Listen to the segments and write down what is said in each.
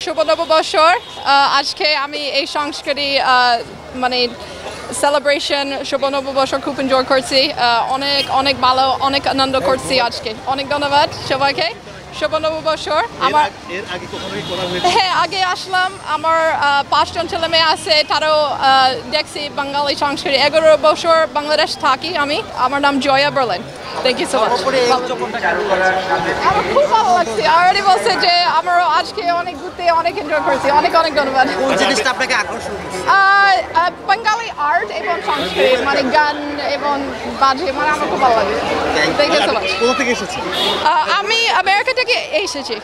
শুভ নববর্ষর আজকে আমি এই সংস্কৃতি মানে সেলিব্রেশন শুভ নববর্ষ খুব এনজয় করছি অনেক অনেক ভালো অনেক আনন্দ করছি আজকে অনেক ধন্যবাদ সবাইকে শুভ নববর্ষর আমার হ্যাঁ আগে আসলাম আমার 5 জন ছেলে মেয়ে আছে তারাও দেখছি বাঙালি সংস্কৃতি 11 বছর বাংলাদেশ থাকি আমি আমার নাম Jaya Berlin thank you so much আমার খুব ভালো লাগছে অলরেডি বলছে যে আমরা আজকে অনেক ঘুরতে অনেক এনজয় করছি অনেক অনেক ধন্যবাদ কোন জিনিসটা আপনাকে আকর্ষণ করেছে বাঙালি আর্ট এবং সংস্কৃতি মানে গান এবং বাজে মানে আমার খুব ভালো লাগে থ্যাংক ইউ সো মাচ কোথা থেকে এসেছেন আমি আমেরিকা থেকে এসেছি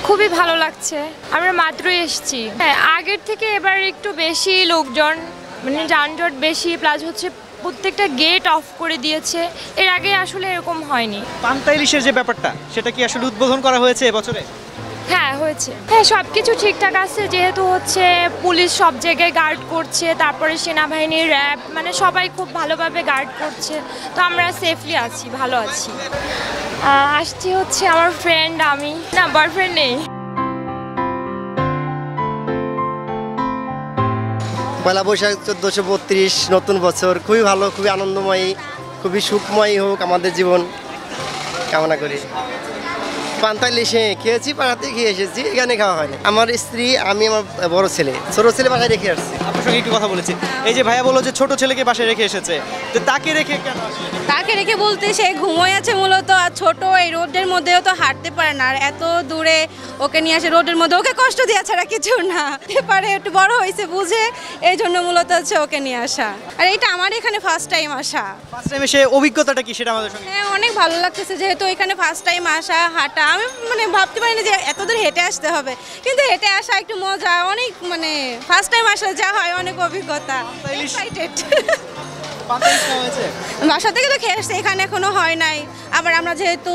খুবই ভালো লাগছে আমরা মাত্রই এসেছি হ্যাঁ আগের থেকে এবার একটু বেশি লোকজন মানে যানজট বেশি প্লাস হচ্ছে প্রত্যেকটা গেট অফ করে দিয়েছে এর আগে আসলে এরকম হয়নি পান্তা ইলিশের যে ব্যাপারটা সেটা কি আসলে উদ্বোধন করা হয়েছে এবছরে হ্যাঁ হয়েছে হ্যাঁ সব কিছু ঠিকঠাক আছে যেহেতু হচ্ছে পুলিশ সব জায়গায় গার্ড করছে তারপরে সেনাবাহিনী র্যাব মানে সবাই খুব ভালোভাবে গার্ড করছে তো আমরা সেফলি আছি ভালো আছি আসছি হচ্ছে আমার ফ্রেন্ড আমি না বয়ফ্রেন্ড নেই পয়লা বৈশাখ 1432 নতুন বছর খুবই ভালো খুবই আনন্দময়ী খুবই সুখময়ী হোক আমাদের জীবন কামনা করি পান্তা ইলিশে খেয়েছি পাড়াতে খেয়ে এসেছি এখানে খাওয়া হয়নি আমার স্ত্রী আমি আমার বড় ছেলে ছোট ছেলে বাসায় রেখে আসছি আপনার সঙ্গে একটু কথা বলেছি এই যে ভাইয়া বললো যে ছোট ছেলেকে বাসায় রেখে এসেছে তো তাকে রেখে কেন আসলে তাকে রেখে বলতে সে ঘুমোয় আছে মূলত আর ছোট এই রোডের মধ্যেও তো হাঁটতে পারে না আর এত দূরে ওকে নিয়ে আসে রোডের মধ্যে ওকে কষ্ট দেওয়া ছাড়া কিছু না পারে একটু বড় হয়েছে বুঝে এই জন্য মূলত হচ্ছে ওকে নিয়ে আসা আর এটা আমার এখানে ফার্স্ট টাইম আসা ফার্স্ট টাইম এসে অভিজ্ঞতাটা কি সেটা আমাদের সঙ্গে হ্যাঁ অনেক ভালো লাগতেছে যেহেতু এখানে ফার্স্ট টাইম আসা হাঁটা আমি মানে ভাবতে পারিনি যে এত দূর হেঁটে আসতে হবে কিন্তু হেঁটে আসা একটু মজা অনেক মানে ফার্স্ট টাইম আসা যা হয় অনেক অভিজ্ঞতা এক্সাইটেড বাসা থেকে তো খেয়ে আসছে এখানে এখনো হয় নাই আবার আমরা যেহেতু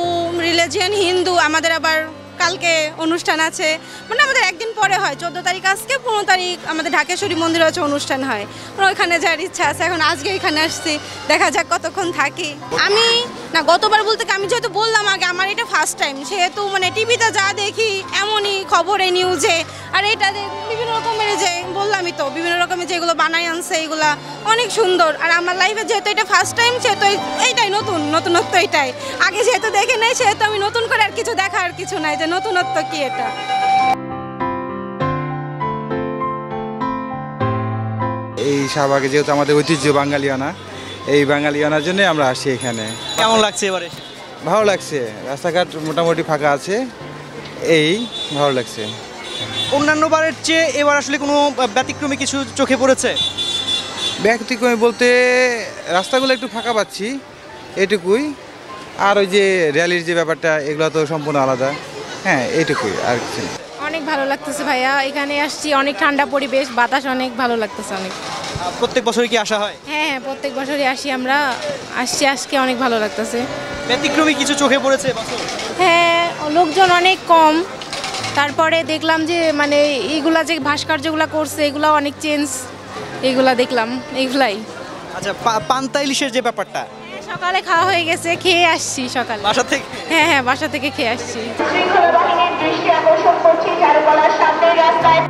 রিলিজিয়ান হিন্দু আমাদের আবার কালকে অনুষ্ঠান আছে মানে আমাদের একদিন পরে হয় 14 তারিখ আজকে 15 তারিখ আমাদের ঢাকেশ্বরী মন্দিরে হচ্ছে অনুষ্ঠান হয় ওইখানে যাওয়ার ইচ্ছা আছে এখন আজকে এখানে আসছি দেখা যাক কতক্ষণ থাকি আমি না গতবার বলতে আমি যেহেতু বললাম আগে আমার এটা ফার্স্ট টাইম সেহেতু মানে টিভিতে যা দেখি এমনই খবরে নিউজে আর এটা বিভিন্ন রকমের যে বললামই তো বিভিন্ন রকমের যেগুলো বানাই আনছে এগুলা অনেক সুন্দর আর আমার লাইফে যেহেতু এটা ফার্স্ট টাইম সেহেতু এইটাই নতুনত্ব এটাই আগে যেহেতু দেখে নেই সেহেতু আমি নতুন করে আর কিছু দেখার কিছু নাই যে নতুনত্ব কি এটা এই শাহবাগে যেহেতু আমাদের ঐতিহ্য বাঙালিয়ানা এই বাঙালিয়ানার জন্য আমরা আসি এখানে কেমন লাগছে এবারে ভালো লাগছে রাস্তাঘাট মোটামুটি ফাঁকা আছে এই ভালো লাগছে অন্যান্য বারের চেয়ে এবার আসলে কোনো ব্যতিক্রমী কিছু চোখে পড়েছে ব্যতিক্রমী বলতে রাস্তাগুলো একটু ফাঁকা পাচ্ছি এটুকুই আর ওই যে র্যালির যে ব্যাপারটা এগুলো তো সম্পূর্ণ আলাদা হ্যাঁ এইটুকুই আর কিছু না অনেক ভালো লাগতেছে ভাইয়া এখানে আসছি অনেক ঠান্ডা পরিবেশ বাতাস অনেক ভালো লাগতেছে অনেক প্রত্যেক বছরই কি আসা হয় হ্যাঁ প্রত্যেক বছরই আসি আমরা আসছি আজকে অনেক ভালো লাগতেছে ব্যতিক্রমী কিছু চোখে পড়েছে হ্যাঁ লোকজন অনেক কম তারপরে দেখলাম যে মানে এইগুলা যে ভাস্কর্যগুলো করছে এগুলো অনেক চেঞ্জ এইগুলা দেখলাম এইগুলাই আচ্ছা পান্তা ইলিশের যে ব্যাপারটা সকালে খাওয়া হয়ে গেছে খেয়ে আসছি সকালে বাসা থেকে হ্যাঁ বাসা থেকে খেয়ে আসছি শৃঙ্খলা বাহিনীর দৃষ্টি আকর্ষণ করছি চারুকলার সামনের রাস্তায়